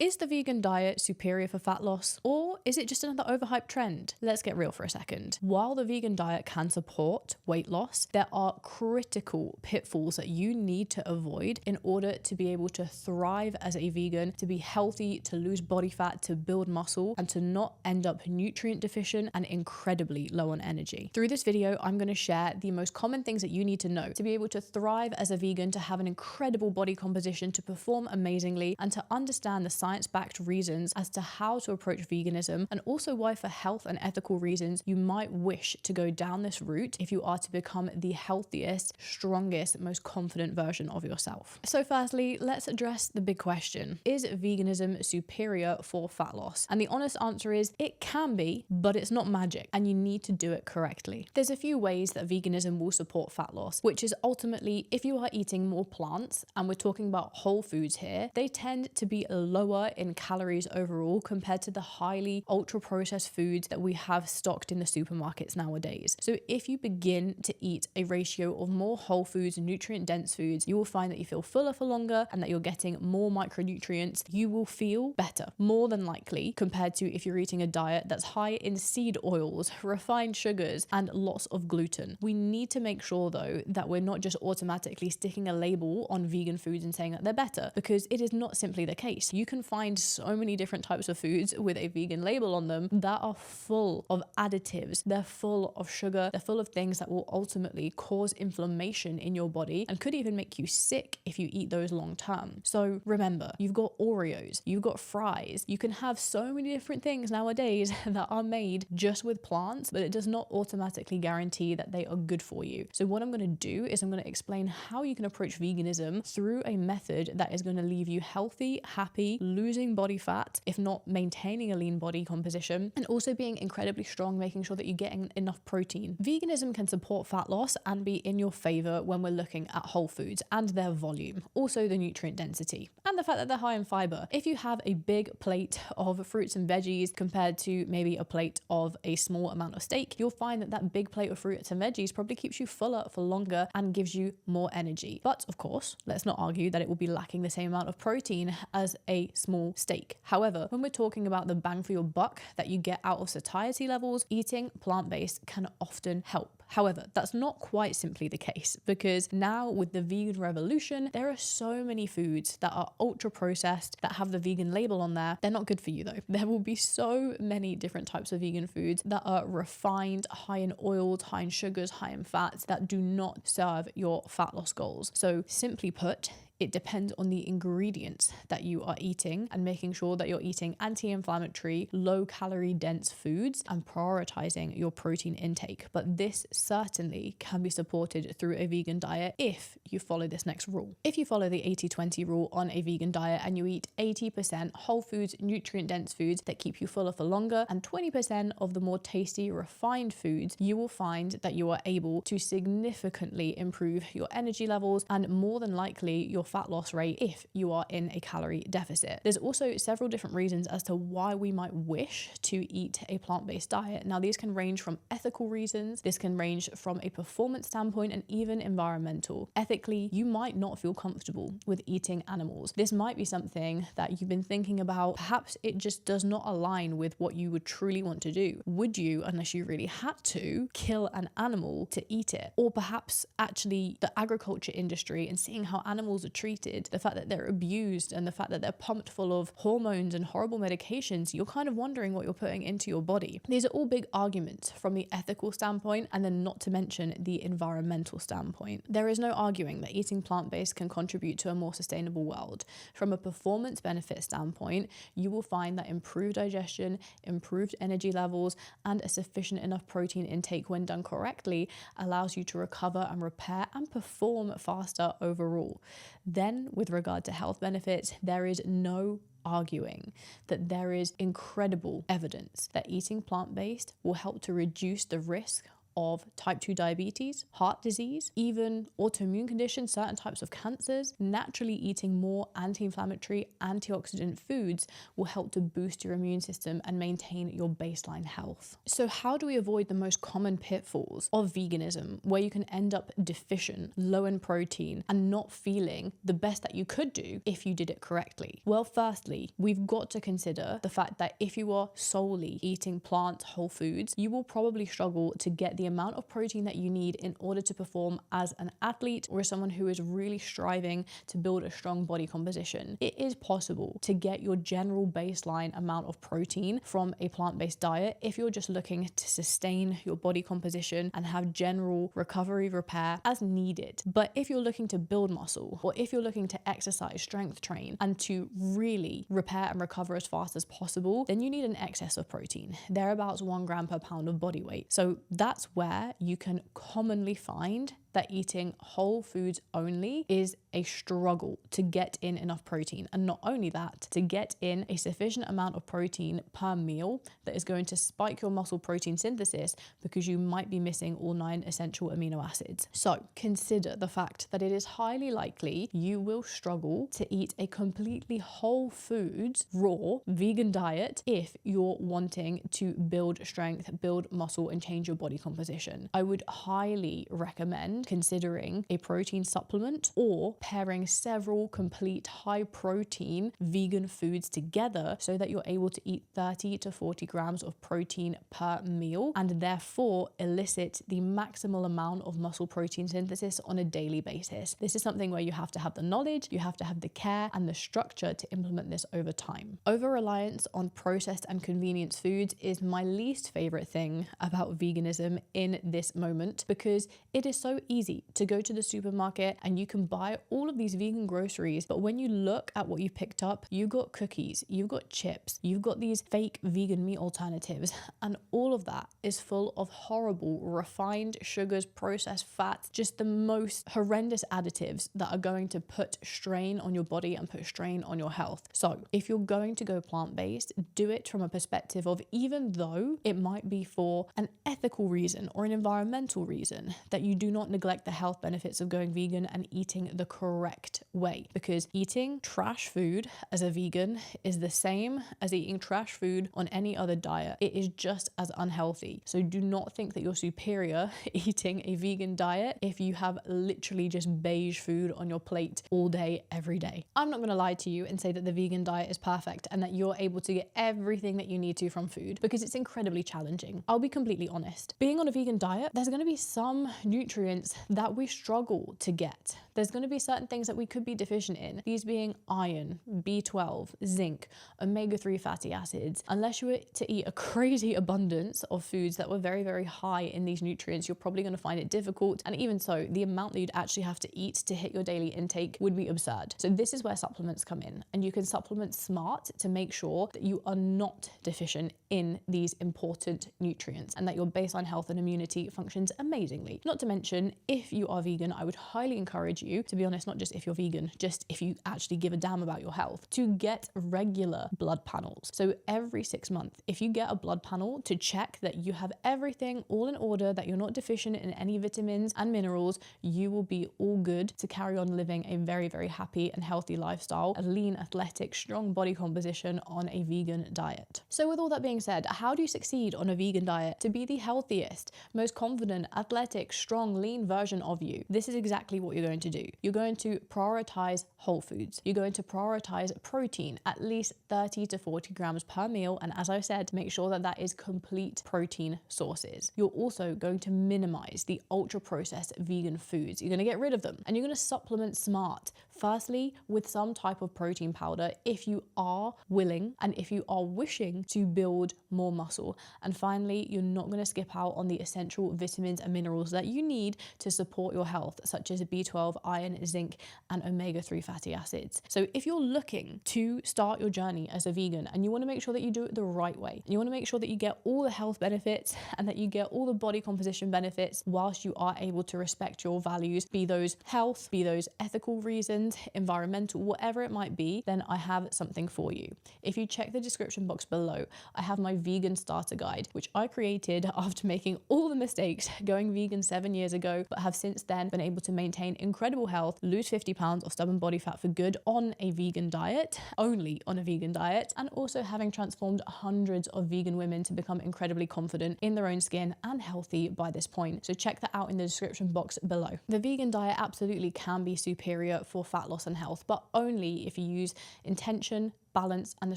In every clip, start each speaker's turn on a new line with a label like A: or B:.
A: Is the vegan diet superior for fat loss, or is it just another overhyped trend? Let's get real for a second. While the vegan diet can support weight loss, there are critical pitfalls that you need to avoid in order to be able to thrive as a vegan, to be healthy, to lose body fat, to build muscle, and to not end up nutrient deficient and incredibly low on energy. Through this video, I'm going to share the most common things that you need to know to be able to thrive as a vegan, to have an incredible body composition, to perform amazingly, and to understand the science-backed reasons as to how to approach veganism, and also why for health and ethical reasons you might wish to go down this route if you are to become the healthiest, strongest, most confident version of yourself. So firstly, let's address the big question. Is veganism superior for fat loss? And the honest answer is it can be, but it's not magic, and you need to do it correctly. There's a few ways that veganism will support fat loss, which is ultimately if you are eating more plants, and we're talking about whole foods here, they tend to be lower in calories overall compared to the highly ultra processed foods that we have stocked in the supermarkets nowadays. So if you begin to eat a ratio of more whole foods and nutrient dense foods, you will find that you feel fuller for longer and that you're getting more micronutrients. You will feel better, more than likely, compared to if you're eating a diet that's high in seed oils, refined sugars, and lots of gluten. We need to make sure though that we're not just automatically sticking a label on vegan foods and saying that they're better, because it is not simply the case. You can find so many different types of foods with a vegan label on them that are full of additives, they're full of sugar, they're full of things that will ultimately cause inflammation in your body and could even make you sick if you eat those long term. So remember, you've got Oreos, you've got fries, you can have so many different things nowadays that are made just with plants, but it does not automatically guarantee that they are good for you. So what I'm going to do is I'm going to explain how you can approach veganism through a method that is going to leave you healthy, happy, losing body fat, if not maintaining a lean body composition, and also being incredibly strong, making sure that you're getting enough protein. Veganism can support fat loss and be in your favor when we're looking at whole foods and their volume, also the nutrient density, and the fact that they're high in fiber. If you have a big plate of fruits and veggies compared to maybe a plate of a small amount of steak, you'll find that that big plate of fruits and veggies probably keeps you fuller for longer and gives you more energy. But of course, let's not argue that it will be lacking the same amount of protein as a small steak. However, when we're talking about the bang for your buck that you get out of satiety levels, eating plant-based can often help. However, that's not quite simply the case, because now with the vegan revolution, there are so many foods that are ultra processed that have the vegan label on there. They're not good for you though. There will be so many different types of vegan foods that are refined, high in oils, high in sugars, high in fats, that do not serve your fat loss goals. So simply put, it depends on the ingredients that you are eating and making sure that you're eating anti-inflammatory, low-calorie dense foods and prioritizing your protein intake. But this certainly can be supported through a vegan diet if you follow this next rule. If you follow the 80-20 rule on a vegan diet and you eat 80% whole foods, nutrient-dense foods that keep you fuller for longer, and 20% of the more tasty, refined foods, you will find that you are able to significantly improve your energy levels and more than likely your fat loss rate if you are in a calorie deficit. There's also several different reasons as to why we might wish to eat a plant-based diet. Now, these can range from ethical reasons, this can range from a performance standpoint, and even environmental. Ethically, you might not feel comfortable with eating animals. This might be something that you've been thinking about. Perhaps it just does not align with what you would truly want to do. Would you, unless you really had to, kill an animal to eat it? Or perhaps actually the agriculture industry and seeing how animals are treated, the fact that they're abused and the fact that they're pumped full of hormones and horrible medications, you're kind of wondering what you're putting into your body. These are all big arguments from the ethical standpoint, and then not to mention the environmental standpoint. There is no arguing that eating plant-based can contribute to a more sustainable world. From a performance benefit standpoint, you will find that improved digestion, improved energy levels, and a sufficient enough protein intake when done correctly allows you to recover and repair and perform faster overall. Then, with regard to health benefits, there is no arguing that there is incredible evidence that eating plant-based will help to reduce the risk of type 2 diabetes, heart disease, even autoimmune conditions, certain types of cancers. Naturally eating more anti-inflammatory, antioxidant foods will help to boost your immune system and maintain your baseline health. So how do we avoid the most common pitfalls of veganism, where you can end up deficient, low in protein, and not feeling the best that you could do if you did it correctly? Well, firstly, we've got to consider the fact that if you are solely eating plant whole foods, you will probably struggle to get the amount of protein that you need in order to perform as an athlete or as someone who is really striving to build a strong body composition. It is possible to get your general baseline amount of protein from a plant-based diet if you're just looking to sustain your body composition and have general recovery repair as needed. But if you're looking to build muscle, or if you're looking to exercise, strength train, and to really repair and recover as fast as possible, then you need an excess of protein, thereabouts 1 gram per pound of body weight. So that's where you can commonly find that eating whole foods only is a struggle to get in enough protein. And not only that, to get in a sufficient amount of protein per meal that is going to spike your muscle protein synthesis, because you might be missing all 9 essential amino acids. So consider the fact that it is highly likely you will struggle to eat a completely whole foods, raw, vegan diet if you're wanting to build strength, build muscle, and change your body composition. I would highly recommend considering a protein supplement or pairing several complete high protein vegan foods together so that you're able to eat 30 to 40 grams of protein per meal and therefore elicit the maximal amount of muscle protein synthesis on a daily basis. This is something where you have to have the knowledge, you have to have the care and the structure to implement this over time. Over-reliance on processed and convenience foods is my least favorite thing about veganism in this moment, because it is so easy to go to the supermarket and you can buy all of these vegan groceries, but when you look at what you picked up, you've got cookies, you've got chips, you've got these fake vegan meat alternatives, and all of that is full of horrible refined sugars, processed fats, just the most horrendous additives that are going to put strain on your body and put strain on your health. So if you're going to go plant-based, do it from a perspective of, even though it might be for an ethical reason or an environmental reason, that you do not neglect the health benefits of going vegan and eating the correct way, because eating trash food as a vegan is the same as eating trash food on any other diet. It is just as unhealthy. So do not think that you're superior eating a vegan diet if you have literally just beige food on your plate all day, every day. I'm not going to lie to you and say that the vegan diet is perfect and that you're able to get everything that you need to from food, because it's incredibly challenging. I'll be completely honest. Being on a vegan diet, there's going to be some nutrients that we struggle to get. There's going to be certain things that we could be deficient in, these being iron, B12, zinc, omega-3 fatty acids. Unless you were to eat a crazy abundance of foods that were very, very high in these nutrients, you're probably going to find it difficult. And even so, the amount that you'd actually have to eat to hit your daily intake would be absurd. So this is where supplements come in, and you can supplement smart to make sure that you are not deficient in these important nutrients and that your baseline health and immunity functions amazingly. Not to mention, if you are vegan, I would highly encourage you, to be honest, not just if you're vegan, just if you actually give a damn about your health, to get regular blood panels. So every 6 months, if you get a blood panel to check that you have everything all in order, that you're not deficient in any vitamins and minerals, you will be all good to carry on living a very, very happy and healthy lifestyle, a lean, athletic, strong body composition on a vegan diet. So with all that being said, how do you succeed on a vegan diet to be the healthiest, most confident, athletic, strong, lean version of you? This is exactly what you're going to do. You're going to prioritize whole foods. You're going to prioritize protein, at least 30 to 40 grams per meal. And as I said, make sure that that is complete protein sources. You're also going to minimize the ultra processed vegan foods. You're going to get rid of them, and you're going to supplement smart. Firstly, with some type of protein powder if you are willing and if you are wishing to build more muscle. And finally, you're not going to skip out on the essential vitamins and minerals that you need to support your health, such as B12, iron, zinc, and omega-3 fatty acids. So if you're looking to start your journey as a vegan and you want to make sure that you do it the right way, you want to make sure that you get all the health benefits and that you get all the body composition benefits whilst you are able to respect your values, be those health, be those ethical reasons, environmental, whatever it might be, then I have something for you. If you check the description box below, I have my vegan starter guide, which I created after making all the mistakes going vegan 7 years ago, but have since then been able to maintain incredible health, lose 50 pounds of stubborn body fat for good on a vegan diet, only on a vegan diet, and also having transformed hundreds of vegan women to become incredibly confident in their own skin and healthy by this point. So check that out in the description box below. The vegan diet absolutely can be superior for fat loss and health, but only if you use intention, balance, and the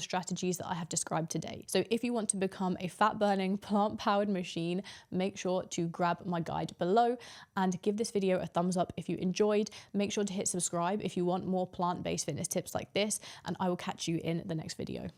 A: strategies that I have described today. So if you want to become a fat-burning, plant-powered machine, make sure to grab my guide below and give this video a thumbs up if you enjoyed. Make sure to hit subscribe if you want more plant-based fitness tips like this, and I will catch you in the next video.